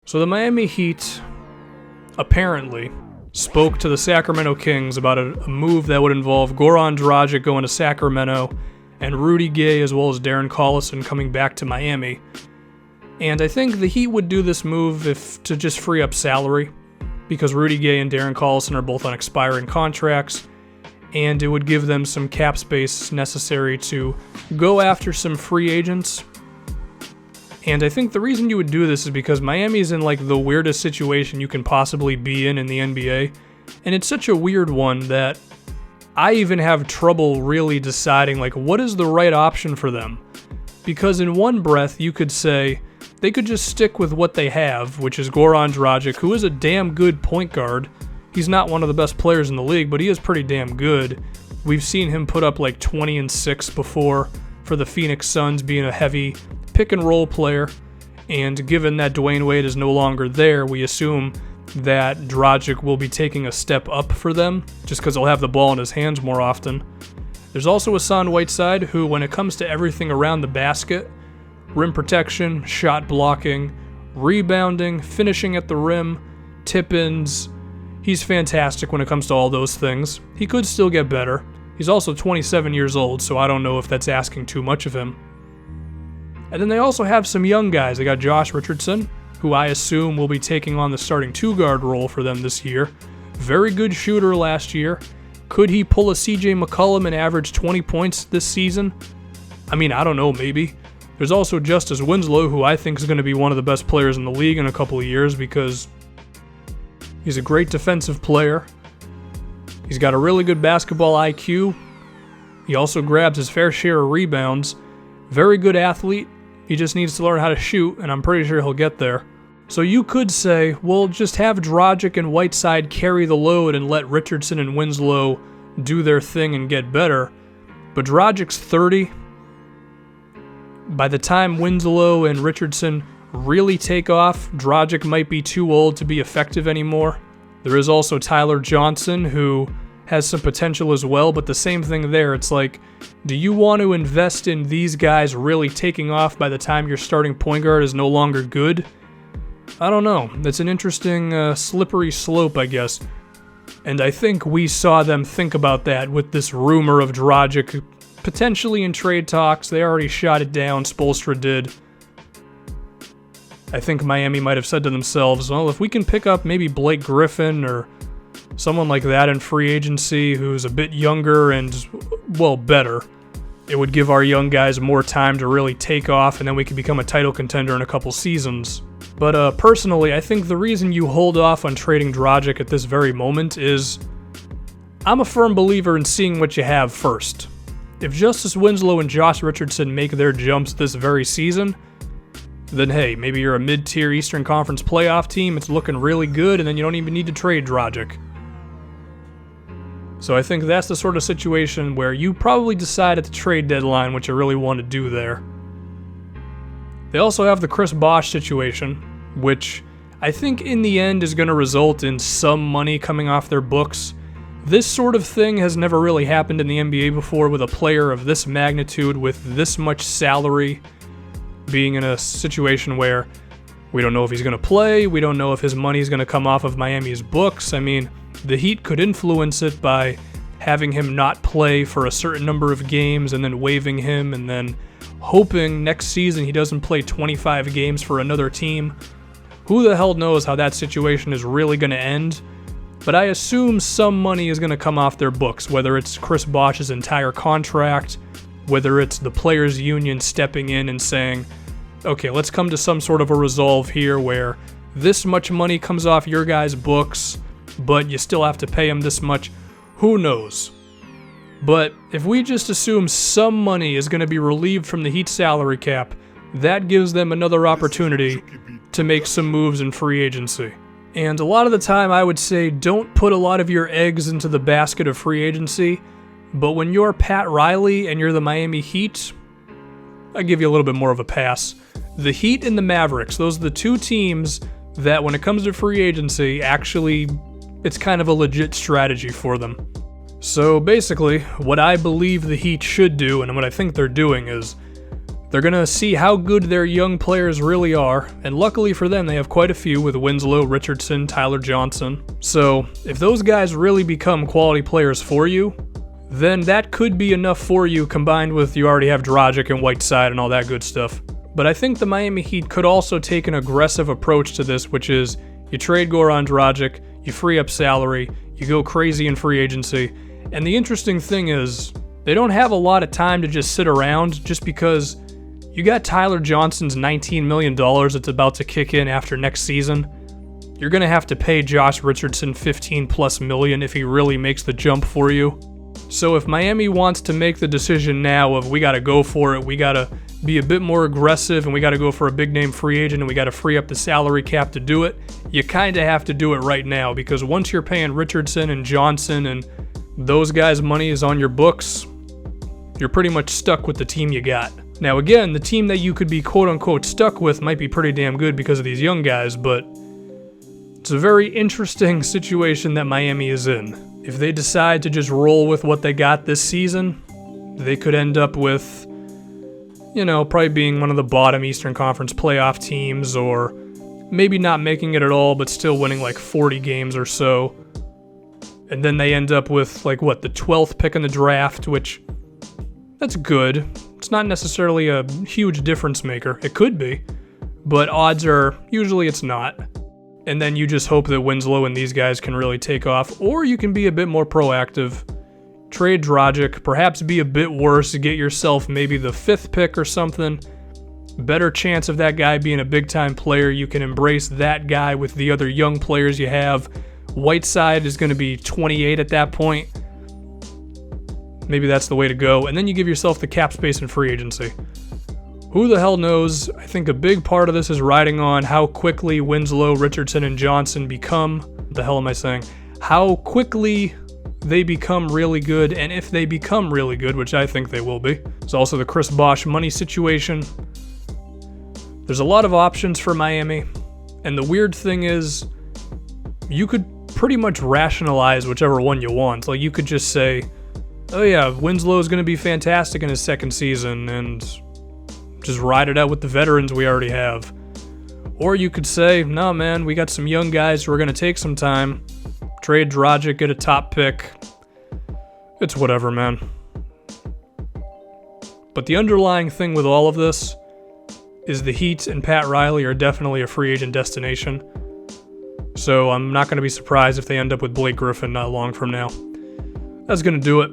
So the Miami Heat apparently spoke to the Sacramento Kings about a move that would involve Goran Dragic going to Sacramento and Rudy Gay as well as Darren Collison coming back to Miami. And I think the Heat would do this move to just free up salary, because Rudy Gay and Darren Collison are both on expiring contracts, and it would give them some cap space necessary to go after some free agents. And I think the reason you would do this is because Miami's in like the weirdest situation you can possibly be in the NBA, and it's such a weird one that I even have trouble really deciding like what is the right option for them. Because in one breath you could say they could just stick with what they have, which is Goran Dragic, who is a damn good point guard. He's not one of the best players in the league, but he is pretty damn good. We've seen him put up like 20 and 6 before for the Phoenix Suns, being a heavy pick and roll player. And given that Dwayne Wade is no longer there, we assume that Dragic will be taking a step up for them, just because he'll have the ball in his hands more often. There's also Hassan Whiteside, who, when it comes to everything around the basket, rim protection, shot blocking, rebounding, finishing at the rim, tip-ins, he's fantastic when it comes to all those things. He could still get better. He's also 27 years old, so I don't know if that's asking too much of him. And then they also have some young guys. They got Josh Richardson, who I assume will be taking on the starting two-guard role for them this year. Very good shooter last year. Could he pull a CJ McCollum and average 20 points this season? I mean, I don't know, maybe. There's also Justice Winslow, who I think is going to be one of the best players in the league in a couple of years because he's a great defensive player. He's got a really good basketball IQ. He also grabs his fair share of rebounds. Very good athlete. He just needs to learn how to shoot, and I'm pretty sure he'll get there. So you could say, well, just have Dragic and Whiteside carry the load and let Richardson and Winslow do their thing and get better. But Dragic's 30. By the time Winslow and Richardson really take off, Dragic might be too old to be effective anymore. There is also Tyler Johnson, who has some potential as well, but the same thing there. It's like, do you want to invest in these guys really taking off by the time your starting point guard is no longer good? I don't know. That's an interesting slippery slope, I guess. And I think we saw them think about that with this rumor of Dragic potentially in trade talks. They already shot it down. Spoelstra did. I think Miami might have said to themselves, well, if we can pick up maybe Blake Griffin or someone like that in free agency who's a bit younger and, well, better, it would give our young guys more time to really take off, and then we could become a title contender in a couple seasons. But personally, I think the reason you hold off on trading Dragic at this very moment is I'm a firm believer in seeing what you have first. If Justice Winslow and Josh Richardson make their jumps this very season, then hey, maybe you're a mid-tier Eastern Conference playoff team, it's looking really good, and then you don't even need to trade Dragic. So I think that's the sort of situation where you probably decide at the trade deadline what you really want to do there. They also have the Chris Bosh situation, which I think in the end is going to result in some money coming off their books. This sort of thing has never really happened in the NBA before, with a player of this magnitude with this much salary being in a situation where we don't know if he's going to play, we don't know if his money is going to come off of Miami's books. I mean, the Heat could influence it by having him not play for a certain number of games and then waiving him and then hoping next season he doesn't play 25 games for another team. Who the hell knows how that situation is really going to end? But I assume some money is going to come off their books, whether it's Chris Bosh's entire contract, whether it's the players' union stepping in and saying, okay, let's come to some sort of a resolve here where this much money comes off your guys' books, but you still have to pay him this much. Who knows? But if we just assume some money is going to be relieved from the Heat salary cap, that gives them another opportunity to make some moves in free agency. And a lot of the time I would say don't put a lot of your eggs into the basket of free agency, but when you're Pat Riley and you're the Miami Heat, I give you a little bit more of a pass. The Heat and the Mavericks, those are the two teams that when it comes to free agency, actually, it's kind of a legit strategy for them. So basically, what I believe the Heat should do, and what I think they're doing, is They're going to see how good their young players really are, and luckily for them, they have quite a few with Winslow, Richardson, Tyler Johnson. So, if those guys really become quality players for you, then that could be enough for you, combined with you already have Dragic and Whiteside and all that good stuff. But I think the Miami Heat could also take an aggressive approach to this, which is you trade Goran Dragic, you free up salary, you go crazy in free agency, and the interesting thing is, they don't have a lot of time to just sit around just because you got Tyler Johnson's $19 million that's about to kick in after next season. You're going to have to pay Josh Richardson $15+ million if he really makes the jump for you. So if Miami wants to make the decision now of we got to go for it, we got to be a bit more aggressive, and we got to go for a big name free agent, and we got to free up the salary cap to do it, you kind of have to do it right now, because once you're paying Richardson and Johnson and those guys' money is on your books, you're pretty much stuck with the team you got. Now again, the team that you could be quote-unquote stuck with might be pretty damn good because of these young guys, but it's a very interesting situation that Miami is in. If they decide to just roll with what they got this season, they could end up with, probably being one of the bottom Eastern Conference playoff teams, or maybe not making it at all, but still winning like 40 games or so. And then they end up with the 12th pick in the draft, which, that's good. It's not necessarily a huge difference maker. It could be, but odds are usually it's not. And then you just hope that Winslow and these guys can really take off, or you can be a bit more proactive. Trade Dragic, perhaps be a bit worse, get yourself maybe the 5th pick or something. Better chance of that guy being a big-time player. You can embrace that guy with the other young players you have. Whiteside is going to be 28 at that point. Maybe that's the way to go. And then you give yourself the cap space in free agency. Who the hell knows? I think a big part of this is riding on how quickly Winslow, Richardson, and Johnson become. What the hell am I saying? How quickly they become really good, and if they become really good, which I think they will be. There's also the Chris Bosh money situation. There's a lot of options for Miami, and the weird thing is, you could pretty much rationalize whichever one you want. Like, you could just say, oh yeah, Winslow's going to be fantastic in his second season, and just ride it out with the veterans we already have. Or you could say, no man, we got some young guys who are going to take some time. Trade Dragic, get a top pick. It's whatever, man. But the underlying thing with all of this is the Heat and Pat Riley are definitely a free agent destination. So I'm not going to be surprised if they end up with Blake Griffin not long from now. That's going to do it.